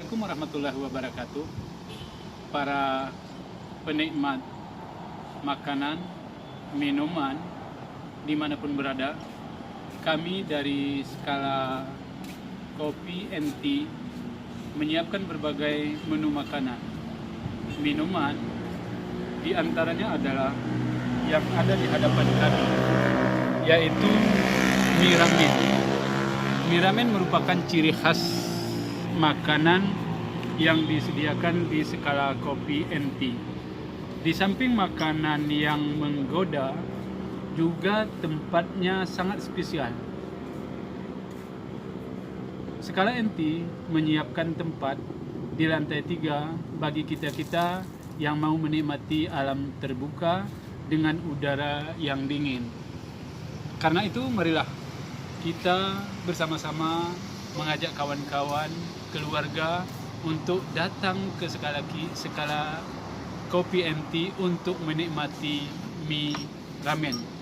Assalamualaikum warahmatullahi wabarakatuh. Para penikmat makanan, minuman, dimanapun berada, kami dari Skala Kopi and Tea menyiapkan berbagai menu makanan, minuman, di antaranya adalah yang ada di hadapan kami, yaitu mie ramen. Mie ramen merupakan ciri khas makanan yang disediakan di Skala Kopi and Tea. Di samping makanan yang menggoda, juga tempatnya sangat spesial. Skala and Tea menyiapkan tempat di lantai 3 bagi kita-kita yang mau menikmati alam terbuka dengan udara yang dingin. Karena itu marilah kita bersama-sama mengajak kawan-kawan, keluarga untuk datang ke Skala Kopi and Tea untuk menikmati mie ramen.